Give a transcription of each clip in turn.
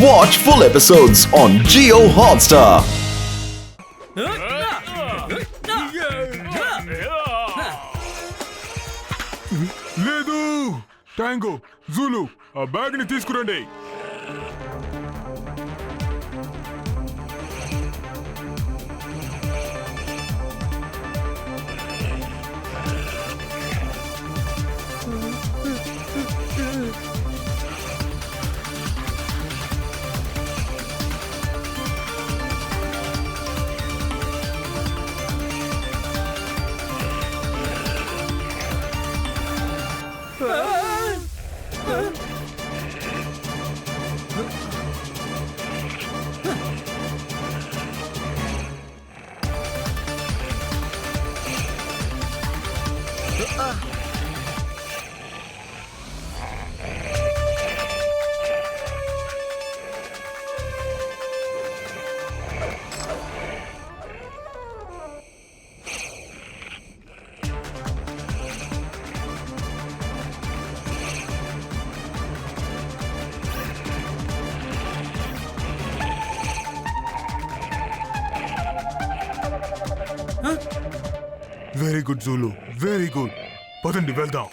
Watch full episodes on Jio Hotstar. లేదు tango Zulu ఆ bag ని తీసుకురండి. Very good Zulu, very good. పదండి వెళ్దాం.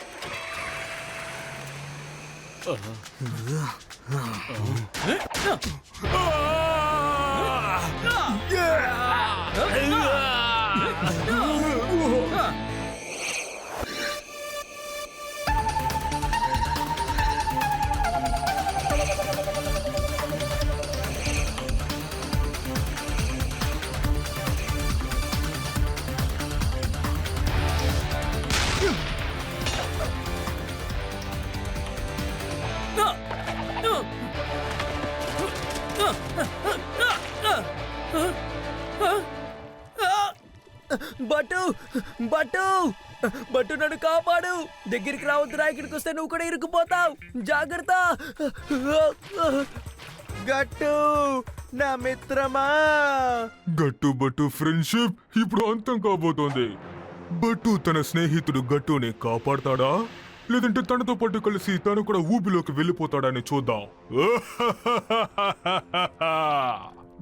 బట్టు బట్టు బట్టు నన్ను కాపాడు. దగ్గరికి రావద్దురా, ఇక్కడికి వస్తే నువ్వు కూడా ఇరుక్కుపోతావు. జాగ్రత్త. గట్టు నా మిత్రమా. గట్టు బట్టు ఫ్రెండ్షిప్ ఇప్పుడు అంతం కాబోతోంది. బట్టు తన స్నేహితుడు గట్టుని కాపాడతాడా, లేదంటే తనతో పాటు కలిసి తను కూడా ఊబిలోకి వెళ్ళిపోతాడని చూద్దాం.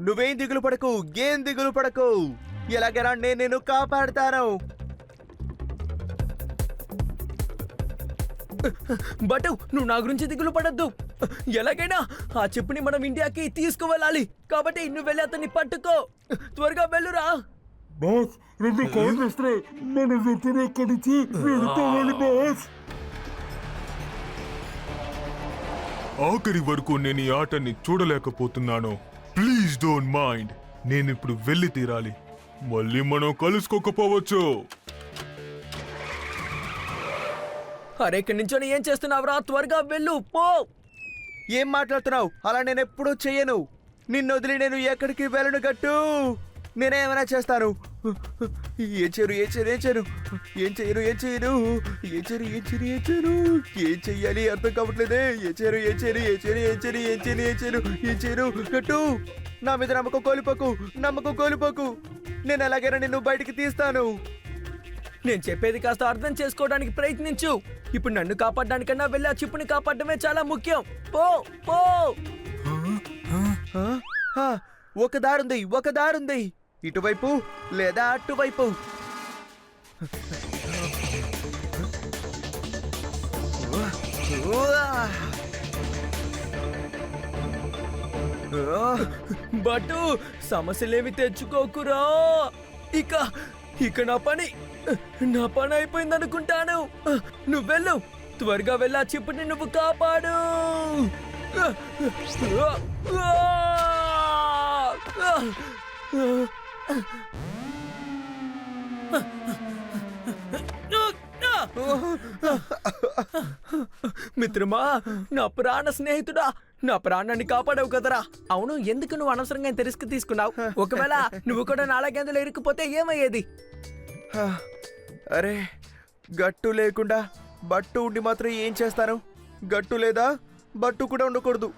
నువ్వేం దిగులు పడకు, ఏం దిగులు పడకు. ఎలాగైనా నేను నిన్ను కాపాడుతాను. బట్ నువ్వు నా గురించి దిగులు పడద్దు. ఎలాగైనా ఆ చెప్పుని మనం ఇండియాకి తీసుకువెళ్ళాలి. కాబట్టి నువ్వు వెళ్ళి అతన్ని పట్టుకో. త్వరగా వెళ్ళురా. ఆఖరి వరకు నేను ఈ ఆటని చూడలేకపోతున్నాను. Please don't mind. నేను ఇప్పుడు వెళ్ళి తీరాలి. మళ్ళీ మనం కలుసుకోకపోవచ్చు. అరే, ఇక్కడి నుంచి ఏం చేస్తున్నావురా? త్వరగా వెళ్ళు, పో. ఏం మాట్లాడుతున్నావు? అలా నేను ఎప్పుడూ చెయ్యను. నిన్ను వదిలి నేను ఎక్కడికి వెళ్ళను గట్టు. నేనేమైనా చేస్తాను. ఏం చేయను, ఏం చేయను, ఏం చేయను, ఏం చేయను, ఏం చేయను, ఏం చేయను, ఏం చేయను, ఏం చేయను, ఏం చెయ్యాలి అర్థం కావట్లేదే. ఏం చేయను, ఏం చేయను, ఏం చేయను, ఏం చేయను, ఏం చేయను, ఏం చేయను, ఏం చేయను. గట్టు, నా మీద నమ్మకం కోల్పోకు, నమ్మకం కోల్పోకు. నేను ఎలాగైనా నిన్ను బయటికి తీస్తాను. నేను చెప్పేది కాస్త అర్థం చేసుకోవడానికి ప్రయత్నించు. ఇప్పుడు నన్ను కాపాడడానికన్నా వెళ్ళి ఆ చిప్పుని కాపాడడమే చాలా ముఖ్యం. పో పో. ఒక దారుంది, ఒక దారుంది. ఇటువైపు లేదా అటువైపు. బట్టు, సమస్యలేమి తెచ్చుకోకురా. ఇక నా పని అయిపోయింది అనుకుంటాను. నువ్వు వెళ్ళు, త్వరగా వెళ్ళా. చిప్పుని నువ్వు కాపాడు. మిత్రమా, నా ప్రాణ స్నేహితుడా, నా ప్రాణాన్ని కాపాడావు కదరా. అవును, ఎందుకు నువ్వు అనవసరంగా ఇంత రిస్క్ తీసుకున్నావు? ఒకవేళ నువ్వు కూడా నాలుగేందులో ఇరుక్కుపోతే ఏమయ్యేది? అరే, గట్టు లేకుండా బట్టు ఉండి మాత్రం ఏం చేస్తాను? గట్టు లేదా బట్టు కూడా ఉండకూడదు.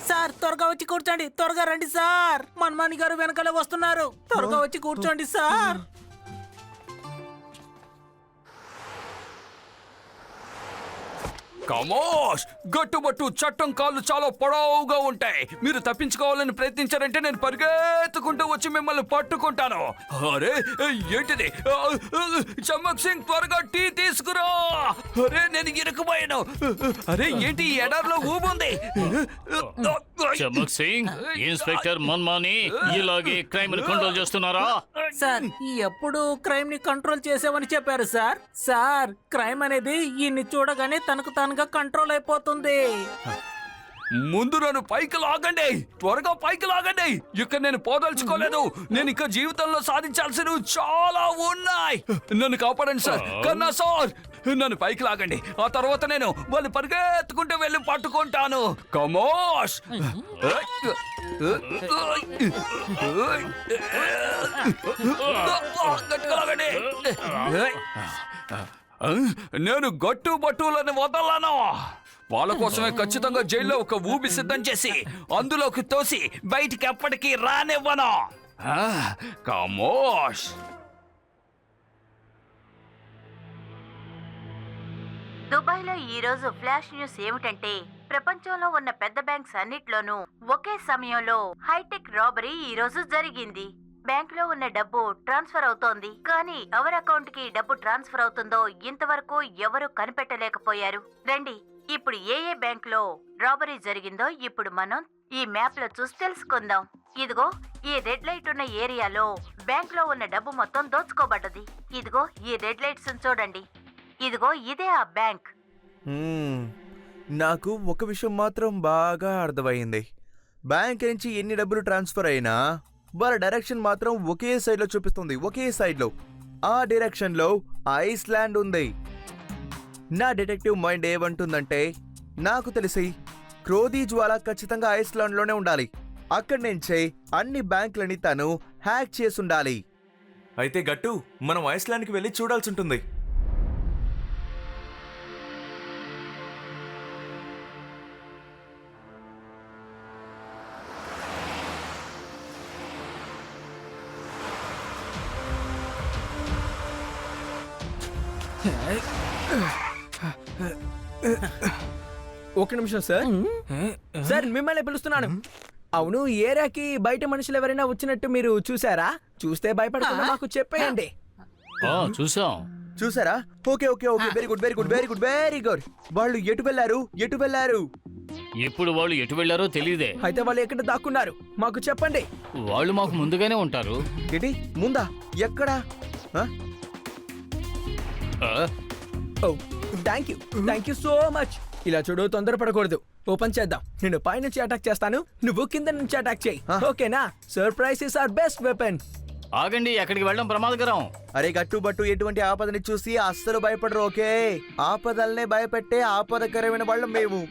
సార్, త్వరగా వచ్చి కూర్చోండి. త్వరగా రండి సార్. మన్మాని గారు వెనకాల వస్తున్నారు. త్వరగా వచ్చి కూర్చోండి సార్. కమోష్ గట్టుబట్టు చట్టం కాళ్ళు చాలా పొడవుగా ఉంటాయి. మీరు తప్పించుకోవాలని ప్రయత్నించారంటే నేను పరిగెత్తుకుంటూ వచ్చి మిమ్మల్ని పట్టుకుంటాను. అరే ఏంటిది? చమ్మక్ సింగ్ త్వరగా టీ తీసుకురా. అరే నేను ఇరుక్కుపోయాను. అరే ఏంటి ఈ ఎడారిలో ఊబుంది? చమక్ సింగ్, ఇన్స్పెక్టర్ మన్మాని ఇలాగే క్రైమ్ ని కంట్రోల్ చేస్తున్నారా? సార్ ఎప్పుడు క్రైమ్ ని కంట్రోల్ చేసామని చెప్పారు సార్. సార్ క్రైమ్ అనేది ఈయన్ని చూడగానే తనకు తానుగా కంట్రోల్ అయిపోతుంది. ముందు నన్ను పైకి లాగండి, త్వరగా పైకి లాగండి. ఇక్కడ నేను పోదలుచుకోలేదు. నేను ఇక జీవితంలో సాధించాల్సినవి చాలా ఉన్నాయి. నన్ను కాపాడండి సార్. కన్నా సార్ నన్ను పైకి లాగండి. ఆ తర్వాత నేను వాళ్ళు పరిగెత్తుకుంటూ వెళ్ళి పట్టుకుంటాను. కమోష్ గట్టిగా లాగండి. నేను గట్టు బట్టులని వదలను. వాళ్ళ కోసమే ఖచ్చితంగా జైల్లో ఒక ఊబి సిద్ధం చేసి అందులోకి తోసి బయటికి ఎప్పటికీ రానివ్వను. కమోష్ దుబాయ్లో ఈ రోజు ఫ్లాష్ న్యూస్ ఏమిటంటే ప్రపంచంలో ఉన్న పెద్ద బ్యాంక్స్ అన్నిట్లోనూ ఒకే సమయంలో హైటెక్ రాబరీ ఈ రోజు జరిగింది. బ్యాంక్ లో ఉన్న డబ్బు ట్రాన్స్ఫర్ అవుతోంది, కానీ ఎవరి అకౌంట్ కి డబ్బు ట్రాన్స్ఫర్ అవుతుందో ఇంతవరకు ఎవరు కనిపెట్టలేకపోయారు. రండి ఇప్పుడు ఏ బ్యాంక్ లో రాబరీ జరిగిందో ఇప్పుడు మనం ఈ మ్యాప్ లో చూసి తెలుసుకుందాం. ఇదిగో ఈ రెడ్ లైట్ ఉన్న ఏరియాలో బ్యాంక్ లో ఉన్న డబ్బు మొత్తం దోచుకోబడ్డది. ఇదిగో ఈ రెడ్ లైట్స్ చూడండి. ఇదిగో ఇదే ఆ బ్యాంక్. నాకు ఒక విషయం మాత్రం బాగా అర్థమైంది. బ్యాంక్ నుంచి ఎన్ని డబ్బులు ట్రాన్స్ఫర్ అయినా వాళ్ళ డైరెక్షన్ మాత్రం ఒకే సైడ్లో చూపిస్తుంది. ఒకే సైడ్లో. ఆ డైరెక్షన్లో ఐస్లాండ్ ఉంది. నా డిటెక్టివ్ మైండ్ ఏమంటుందంటే నాకు తెలిసి క్రోధీ జ్వాల ఖచ్చితంగా ఐస్లాండ్లోనే ఉండాలి. అక్కడి నుంచే అన్ని బ్యాంకులని తను హ్యాక్ చేసుండాలి. అయితే గట్టు మనం ఐస్లాండ్కి వెళ్ళి చూడాల్సి ఉంటుంది. ఒక నిమిషం సార్. సార్ మిమ్మల్ని పిలుస్తున్నాను. అవును, ఏరియాకి బయట మనుషులు ఎవరైనా వచ్చినట్టు మీరు చూసారా? చూస్తే భయపడకుండా మాకు చెప్పేయండి. చూసాం. చూసారా? Okay okay okay, very good very good very good very good. వాళ్ళు ఎటు వెళ్ళారు? ఇప్పుడు వాళ్ళు ఎటు వెళ్లారో తెలియదే. అయితే వాళ్ళు ఎక్కడ దాక్కున్నారు మాకు చెప్పండి. వాళ్ళు మాకు ముందుగానే ఉంటారు. ఏంటి ముందా? ఎక్కడా? Thank you so much. ఇలా చూడు, తొందరపడకూడదు. ఓపెన్ చేద్దాం. నేను పైనుంచి అటాక్ చేస్తాను, నువ్వు కింద నుంచి అటాక్ చేయి. ఓకేనా? Surprise is our best weapon. ఆగండి, ఎక్కడికి వెళ్ళడం ప్రమాదకరం. అరే గట్టుబట్టు ఎటువంటి ఆపదని చూసి అస్సలు భయపడరు. ఓకే, ఆపదల్నే భయపెట్టే ఆపదకరమైన వాళ్ళం మేము.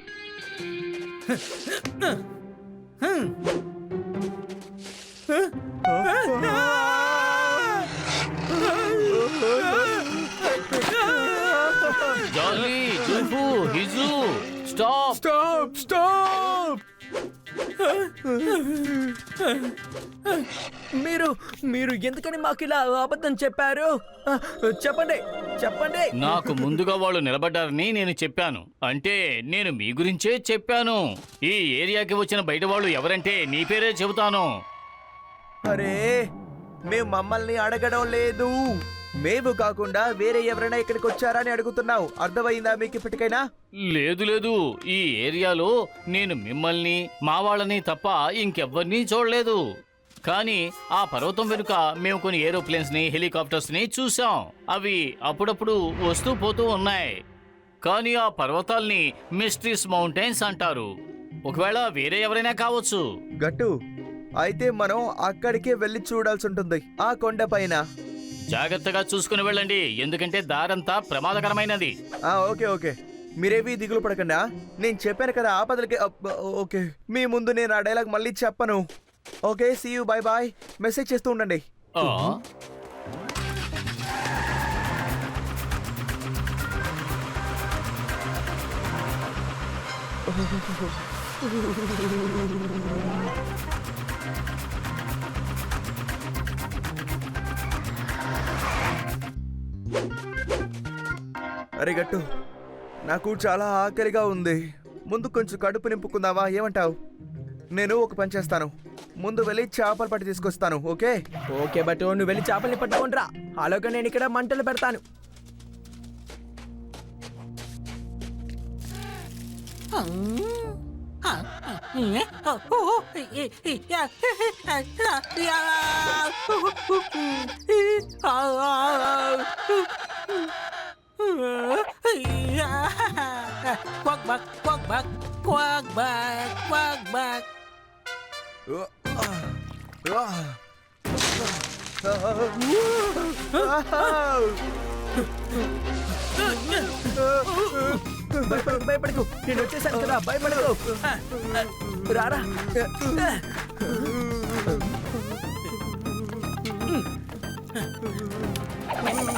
జాలీ, జుల్ఫు, హిజు, స్టాప్. మీరు ఎందుకని మాకు ఇలా అబద్ధం చెప్పారు? చెప్పండి. నాకు ముందుగా వాళ్ళు నిలబడ్డారని నేను చెప్పాను. అంటే నేను మీ గురించే చెప్పాను. ఈ ఏరియాకి వచ్చిన బయట వాళ్ళు ఎవరంటే నీ పేరే చెబుతాను. అరే మేము మమ్మల్ని అడగడం లేదు. మేము కాకుండా వేరే ఎవరైనా ఇక్కడికి వచ్చారని అడుగుతున్నావు. అర్థమైందా మీకు ఇప్పటికైనా? లేదు, ఈ ఏరియాలో నేను మిమ్మల్ని మా వాళ్ళని తప్ప ఇంకెవ్వరినీ చూడలేదు. కానీ ఆ పర్వతం వెనుక మేము కొన్ని ఏరోప్లేన్స్ ని, హెలికాప్టర్స్ ని చూసాం. అవి అప్పుడప్పుడు వస్తూ పోతూ ఉన్నాయి. కానీ ఆ పర్వతాల్ని మిస్ట్రీస్ మౌంటైన్స్ అంటారు. ఒకవేళ వేరే ఎవరైనా కావచ్చు. గట్టు, అయితే మనం అక్కడికే వెళ్ళి చూడాల్సి ఉంటుంది. ఆ కొండ పైన జాగ్రత్తగా చూసుకుని వెళ్ళండి, ఎందుకంటే దారంతా ప్రమాదకరమైనది. ఓకే, మీరేవి దిగులు పడకుండా. నేను చెప్పాను కదా ఆపదలకి. ఓకే, మీ ముందు నేను ఆ డైలాగ్ మళ్ళీ చెప్పను. Okay, see you, bye bye. Message చేస్తూ ఉండండి. అరే గట్టు, నాకు చాలా ఆకలిగా ఉంది. ముందు కొంచెం కడుపు నింపుకుందావా, ఏమంటావు? నేను ఒక పని చేస్తాను, ముందు వెళ్ళి చేపలు పట్టి తీసుకొస్తాను. ఓకే ఓకే బట్టు, నువ్వు వెళ్ళి చేపల్ని పట్టుకుంట్రా. అలాగే నేను ఇక్కడ మంటలు పెడతాను. Quack back, quack back, quack back, quack back. భయపడకు భయపడకు, నేను వచ్చేసాను కదా, భయపడకు. రారా.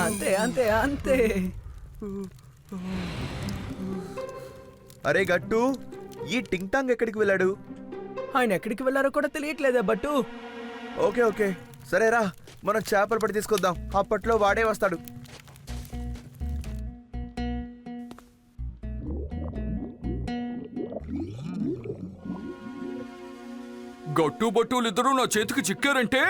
అంతే అంతే అంతే. అరే గట్టు, ఈ టింగ్ టాంగ్ ఎక్కడికి వెళ్ళాడు? ఆయన ఎక్కడికి వెళ్ళారో కూడా తెలియట్లేదా బట్టు? ఓకే ఓకే సరేరా, మనం చేపలు పట్టి తీసుకొద్దాం. అప్పట్లో వాడే వస్తాడు. గట్టు బట్టులిద్దరూ నా చేతికి చిక్కారంటే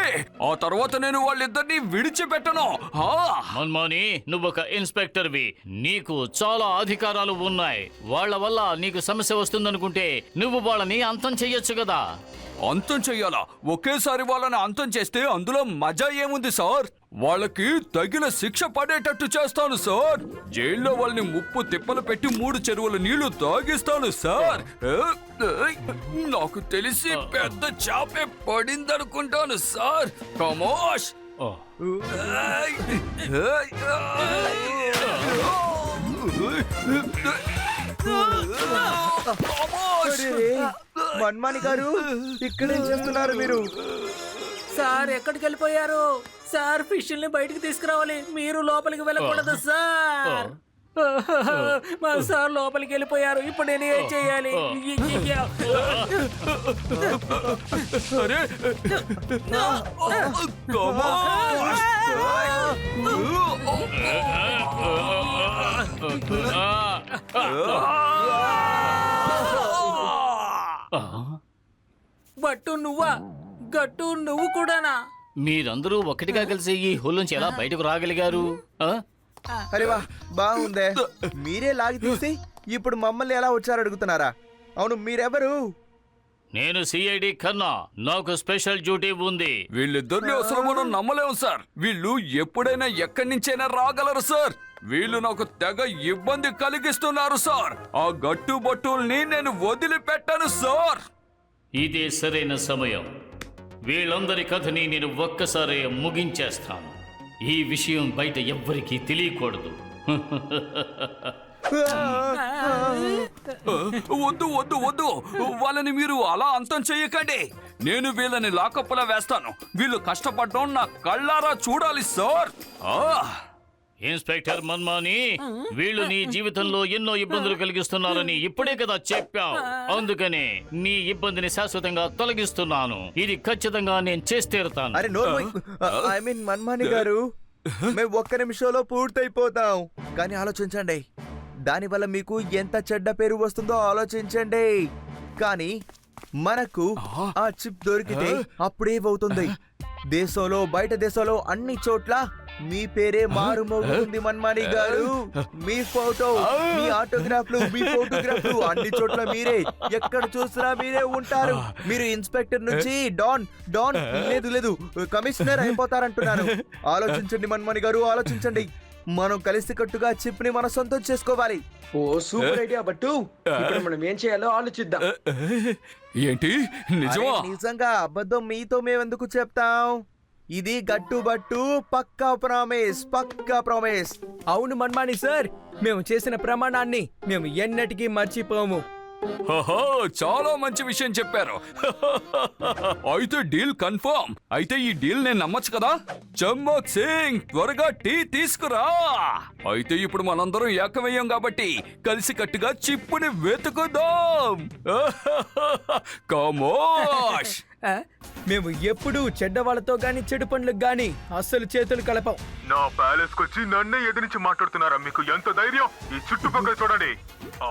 ఆ తర్వాత నేను వాళ్ళిద్దరిని విడిచిపెట్టను. ఆ! మన్మాని, నువ్వొక ఇన్స్పెక్టర్వి, నీకు చాలా అధికారాలు ఉన్నాయి. వాళ్ళ వల్ల నీకు సమస్య వస్తుందనుకుంటే నువ్వు వాళ్ళని అంతం చెయ్యొచ్చు కదా. అంతం చెయ్యాలా? ఒకేసారి వాళ్ళని అంతం చేస్తే అందులో మజా ఏముంది సార్? వాళ్ళకి తగిన శిక్ష పడేటట్టు చేస్తాను సార్. జైల్లో వాళ్ళని ముప్పు తిప్పలు పెట్టి 3 చెరువుల నీళ్లు తాగిస్తాను సార్. నాకు తెలిసి పెద్ద చాపే పడిందనుకుంటాను సార్. కమోష్. ఓ, అరే, మన్మాని గారు, ఇక్కడేం చేస్తున్నారు మీరు? సార్ ఎక్కడికి వెళ్ళిపోయారు? సార్ ఫిష్ల్ని బయటికి తీసుకురావాలి, మీరు లోపలికి వెళ్ళకూడదు సార్. మా సార్ లోపలికి వెళ్ళిపోయారు, ఇప్పుడు నేను ఏం చేయాలి? అరే కమోష్. బట్టు నువ్వా? గట్టు నువ్వు కూడానా? మీరందరూ ఒకటిగా కలిసి ఈ హోల్ నుంచి ఎలా బయటకు రాగలిగారు? ఆ? అరే వా, బాగుందే. మీరే లాగి తీసి ఇప్పుడు మమ్మల్ని ఎలా వచ్చారు అడుగుతున్నారా? అవును, మీరెవరు? నేను సిఐడి కన్నా, నాకు స్పెషల్ డ్యూటీ ఉంది. వీళ్ళిద్దరిని అసలు మనం నమ్మలేము సార్. వీళ్ళు ఎప్పుడైనా ఎక్కడి నుంచైనా రాగలరు సార్. వీళ్ళు నాకు తెగ ఇబ్బంది కలిగిస్తున్నారు సార్. ఆ గట్టు బట్టుల్ని నేను వదిలిపెట్టాను సార్. ఇదే సరైన సమయం. వీళ్ళందరి కథని నేను ఒక్కసారి ముగించేస్తాను. ఈ విషయం బయట ఎవ్వరికీ తెలియకూడదు. వద్దు వద్దు వద్దు, వాళ్ళని మీరు అలా అంతం చెయ్యకండి. నేను వీళ్ళని లాకప్పులా వేస్తాను. వీళ్ళు కష్టపడడం నా కళ్ళారా చూడాలి సార్. ఇన్స్పెక్టర్ మన్మాని, వీళ్ళు నీ జీవితంలో ఎన్నో ఇబ్బందులు కలిగిస్తున్నారని ఇప్పుడే కదా చెప్పావు. అందుకనే నీ ఇబ్బందిని శాశ్వతంగా తొలగిస్తున్నాను. ఇది ఖచ్చితంగా నేను చేసి తీరుతాను. అరే నో, ఐ మీన్ మన్మాని గారు, మేము 1 నిమిషంలో పూర్తయిపోతాం. కానీ ఆలోచించండి, దానివల్ల మీకు ఎంత చెడ్డ పేరు వస్తుందో ఆలోచించండి. కానీ మనకు ఆ చిప్ దొరికితే అప్పుడేమవుతుంది? దేశంలో బయట దేశంలో అన్ని చోట్ల మీ పేరే మారుమోగుతుంది మన్మాని గారు. మీ ఫోటో, మీ ఆటోగ్రాఫ్లు, మీ ఫోటోగ్రాఫ్లు అన్ని చోట్ల మీరే. ఎక్కడ చూసినా మీరే ఉంటారు. మీరు ఇన్స్పెక్టర్ నుంచి డాన్ డాన్ లేదు లేదు కమిషనర్ అయిపోతారంటున్నాను. ఆలోచించండి మన్మాని గారు, ఆలోచించండి. మనం కలిసికట్టుగా చిప్ ని మన సొంతం చేసుకోవాలి. ఓ సూపర్ ఐడియా బట్టు. ఇప్పుడు మనం ఏం చేయాలో ఆలోచిద్దాం. ఏంటి నిజమా? అరే, నిజంగా అబద్ధం మీతో మేమెందుకు చెప్తాం? ఇది గట్టు బట్టు పక్కా ప్రామిస్, పక్కా ప్రామిస్. అవును మన్మాని సార్, మేము చేసిన ప్రమాణాన్ని మేము ఎన్నటికీ మర్చిపోము. చాలా మంచి విషయం చెప్పారు. అయితే డీల్ కన్ఫర్మ్. అయితే ఈ డీల్ నేను నమ్మచ్చు కదా? చమ్మక్ సింగ్, త్వరగా టీ తీసుకురా. అయితే ఇప్పుడు మనందరం ఏకమయ్యాం కాబట్టి కలిసి కట్టుగా చిప్పుని వెతుకుదాం. కమోష్. మేము ఎప్పుడూ చెడ్డ వాళ్ళతో గాని చెడు పనులకు గాని అస్సలు చేతులు కలపం. నా ప్యాలెస్ కొచ్చి నన్నే ఎదిరించి మాట్లాడుతున్నారా? మీకు ఎంత ధైర్యం? ఈ చుట్టుపక్కల చూడండి,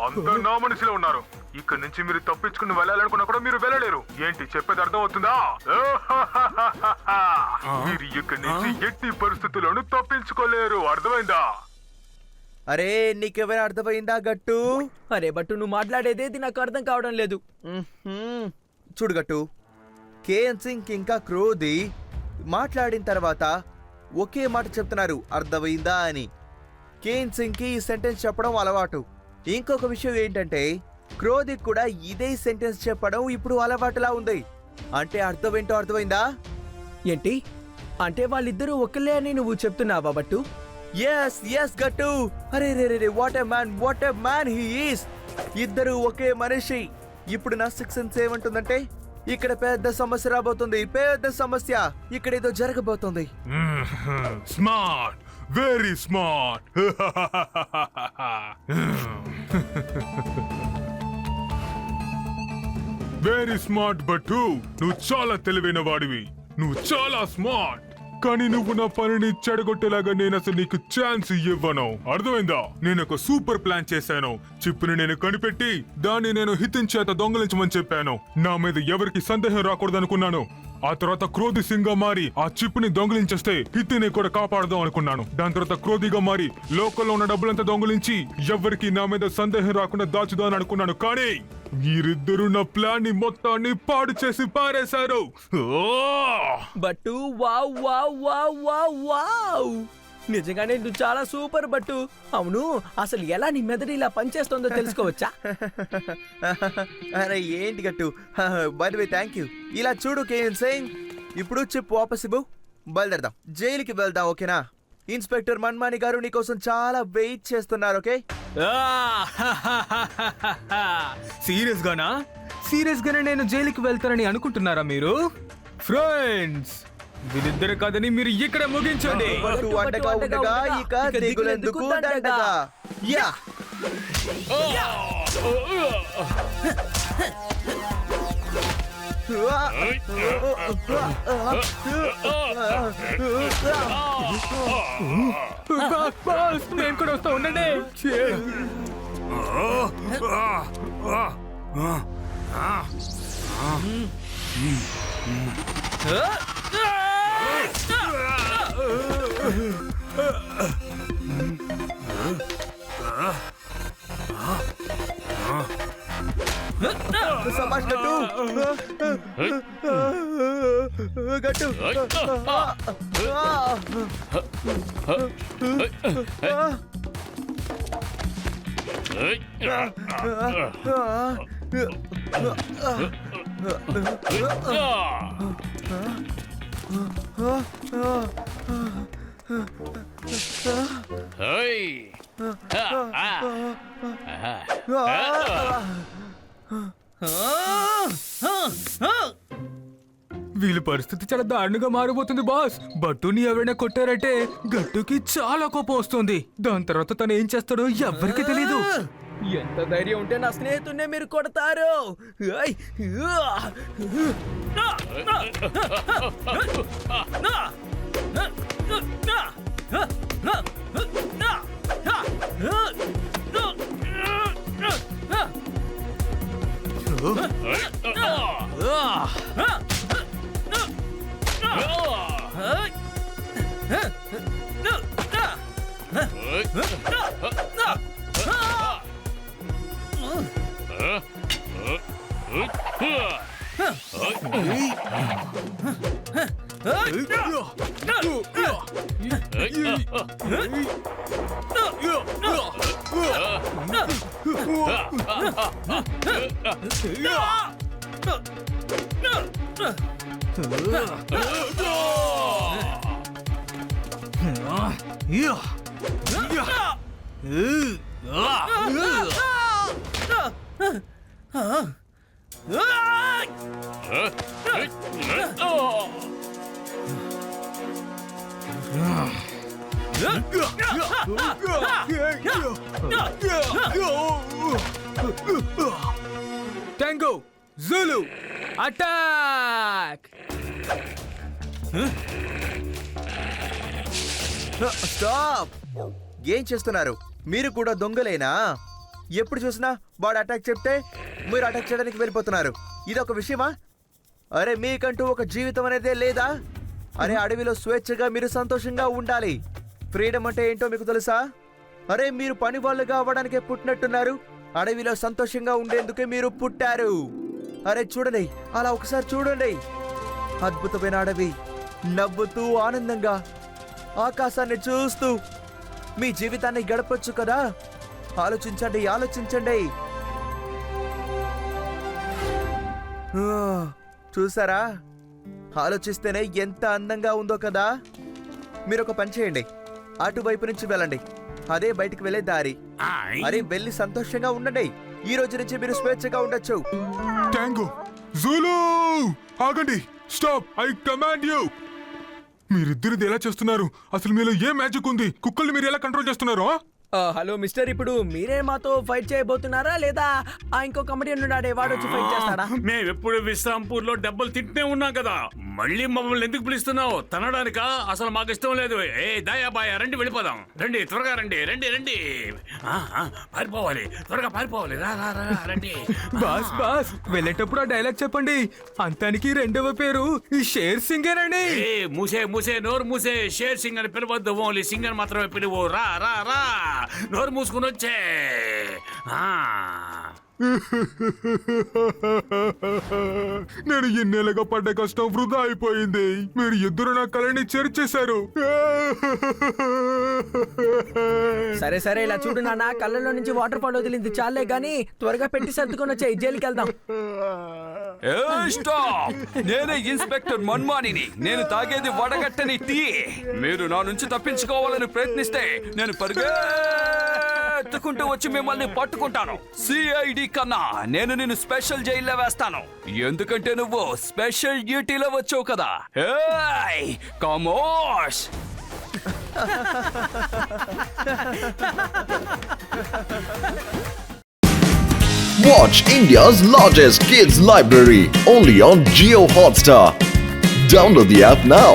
అంతా నా మనుషులే ఉన్నారు. ఇక్కడ నుంచి మీరు తప్పించుకుని వెళ్ళాలనుకున్నా కూడా మీరు వెళ్ళలేరు. ఏంటి చెప్పేది అర్థం అవుతుందా? మీరు ఇక్కడి నుంచి ఎట్టి పరిస్థితుల్లోనూ తప్పించుకోలేరు. అర్థమైందా? అరే నీకెవరైనా అర్థమైందా గట్టు? అరే బట్టు, నువ్వు మాట్లాడేదేది నాకు అర్థం కావడం లేదు. చూడు గట్టు, కేఎన్ సింగ్ ఇంకా క్రోధి మాట్లాడిన తర్వాత ఒకే మాట చెప్తున్నారు, అర్థమైందా అని. కేఎన్ సింగ్ కి ఈ సెంటెన్స్ చెప్పడం అలవాటు. ఇంకొక విషయం ఏంటంటే క్రోధి కూడా ఇదే సెంటెన్స్ చెప్పడం ఇప్పుడు అలవాటులా ఉంది. అంటే అర్థం ఏంటో అర్థమైందా? ఏంటి అంటే వాళ్ళిద్దరూ ఒకలే అని నువ్వు చెప్తున్నావా బట్టు? ఎస్ ఎస్ గట్టు. అరే రే రే, what a man he is. ఇద్దరు ఒకే మనిషి. ఇప్పుడు నా 6 సెన్స్ ఏమంటుందంటే ఇక్కడ పెద్ద సమస్య రాబోతుంది, పెద్ద సమస్య. ఇక్కడ ఏదో జరగబోతుంది. Smart, very smart. Very smart బట్టు, నువ్వు చాలా తెలివైన వాడివి. నువ్వు చాలా స్మార్ట్. కానీ నువ్వు నా పనిని చెడగొట్టేలాగా నేను అసలు నీకు ఛాన్స్ ఇవ్వను. అర్థమైందా? నేను ఒక సూపర్ ప్లాన్ చేశాను. చిప్పుని నేను కనిపెట్టి దాన్ని నేను హితిన్ చేత దొంగలించమని చెప్పాను. నా మీద ఎవరికి సందేహం రాకూడదనుకున్నాను. ఆ తర్వాత క్రోధి సింగ్ గా మారి ఆ చిప్పుని దొంగలించేస్తే హితిని కూడా కాపాడదాం అనుకున్నాను. దాని తర్వాత క్రోధిగా మారి లోకల్లో ఉన్న డబ్బులంతా దొంగలించి ఎవరికి నా మీద సందేహం రాకుండా దాచుదాని అనుకున్నాను. కానీ మీరిద్దరు నా ప్లాన్ ని మొత్తాన్ని పాడు చేసి పారేశారు. బట్టు, wow wow wow wow wow, నిజంగానే నువ్వు చాలా సూపర్ బట్టు. అవును, అసలు ఎలా నీ మెదడు ఇలా పనిచేస్తుందో తెలుసుకోవచ్చా? అరే ఏంటి గట్టు, by the way thank you. ఇలా చూడు కేఎన్ సింగ్, ఇప్పుడు చిప్ వాపస్ ఇవ్వు, బయలుదేరదాం. జైలుకి వెళ్దాం, ఓకేనా? ఇన్స్పెక్టర్ మన్మాని గారు నీకోసం చాలా వెయిట్ చేస్తున్నారు. ఓకే? సీరియస్ గానా? సీరియస్ గానే నేను జైలుకి వెళ్తానని అనుకుంటున్నారా మీరు? ఫ్రెండ్స్, వీళ్ళిద్దరు కాదని మీరు ఇక్కడ ముగించండి. బట్టు అండగా ఉండగా ఇక దిగులెందుకు దండగా. యా బాస్, నేను కూడా వస్తా, ఉండండి. సబాష్ గట్టు. గట్టు వీళ్ళ పరిస్థితి చాలా దారుణంగా మారిపోతుంది బాస్. బట్టుని ఎవరైనా కొట్టారంటే గట్టుకి చాలా కోపం వస్తుంది. దాని తర్వాత తను ఏం చేస్తాడో ఎవ్వరికి తెలీదు. ఎంత ధైర్యం ఉంటే నా స్నేహితున్నే మీరు కొడతారు? I! Tango, Zulu, attack! Stop! ఏం చేస్తున్నారు? మీరు కూడా దొంగలేనా? ఎప్పుడు చూసినా వాడు అటాక్ చెప్తే మీరు అటాక్ చేయడానికి వెళ్ళిపోతున్నారు. ఇదొక విషయమా? అరే మీకంటూ ఒక జీవితం అనేదే లేదా? అరే అడవిలో స్వేచ్ఛగా మీరు సంతోషంగా ఉండాలి. ఫ్రీడమ్ అంటే ఏంటో మీకు తెలుసా? అరే మీరు పని వాళ్ళుగా అవ్వడానికే పుట్టినట్టున్నారు. అడవిలో సంతోషంగా ఉండేందుకే మీరు పుట్టారు. అరే చూడండి, అలా ఒకసారి చూడండి. అద్భుతమైన అడవి, నవ్వుతూ ఆనందంగా ఆకాశాన్ని చూస్తూ మీ జీవితాన్ని గడపొచ్చు కదా. ఆలోచించండి, ఆలోచించండి. చూసారా? ఆలోచిస్తేనే ఎంత అందంగా ఉందో కదా. మీరు ఒక పని చేయండి, అటువైపు నుంచి వెళ్ళండి. అదే బయటికి వెళ్ళే దారి. అరే వెళ్ళి సంతోషంగా ఉండండి. ఈ రోజు నుంచి మీరు స్వేచ్ఛగా ఉండొచ్చు. ట్యాంగో, జూలు, ఆగండి. స్టాప్! I command you. మీరిద్దరిది ఎలా చేస్తున్నారు? అసలు మీలో ఏ మ్యాజిక్ ఉంది? కుక్కల్ని మీరు ఎలా కంట్రోల్ చేస్తున్నారు? హలో మిస్టర్, ఇప్పుడు మీరే మాతో ఫైట్ చేయబోతున్నారా లేదా ఇంకో కమెడియన్ ఉన్నాడే వాడు వచ్చి ఫైట్ చేస్తాడా? మేము ఎప్పుడు విశ్రాంపూర్ లో డబ్బులు తింటూనే ఉన్నాం కదా, మళ్ళీ మమ్మల్ని ఎందుకు పిలుస్తున్నావు? తనడానికా? అసలు మాకు ఇష్టం లేదు. ఏ దయాబాయ, రండి వెళ్ళిపోదాం. రండి త్వరగా రండి, రండి రండి. పారిపోవాలి, త్వరగా పారిపోవాలి. రా రా రా రండి. బాస్ బాస్, వెళ్ళేటప్పుడు ఆ డైలాగ్ చెప్పండి. అంతానికి రెండవ పేరు ఈ షేర్ సింగర్ అండి. మూసే మూసే, నోరు మూసే. షేర్ సింగ్ అని పిలవద్దు, ఓన్లీ సింగర్ మాత్రమే పిలువు. రా రా రా, నోరు మూసుకుని వచ్చే. నేను ఎన్నేళ్ళగా పడ్డ కష్టం వృధా అయిపోయింది. మీరు ఇద్దరు నా కళని చేర్చేశారు. సరే సరే, ఇలా చూడు నాన్న, కళ్ళలో నుంచి వాటర్ ఫాల్ వదిలింది. చాలే గానీ త్వరగా పెట్టి సర్దుకొని వచ్చాయి, జైలుకి వెళ్దాం. నేనే ఇన్స్పెక్టర్ మన్మానిని. నేను తాగేది వడగట్టని టీ. మీరు నా నుంచి తప్పించుకోవాలని ప్రయత్నిస్తే నేను పరిగెత్తుకుంటూ వచ్చి మిమ్మల్ని పట్టుకుంటాను. సిఐడి కన్నా నేను నిన్ను స్పెషల్ జైల్లో వేస్తాను. ఎందుకంటే నువ్వు స్పెషల్ డ్యూటీలో వచ్చావు కదా. కమోష్! Watch India's largest kids library only on Jio Hotstar. Download the app now.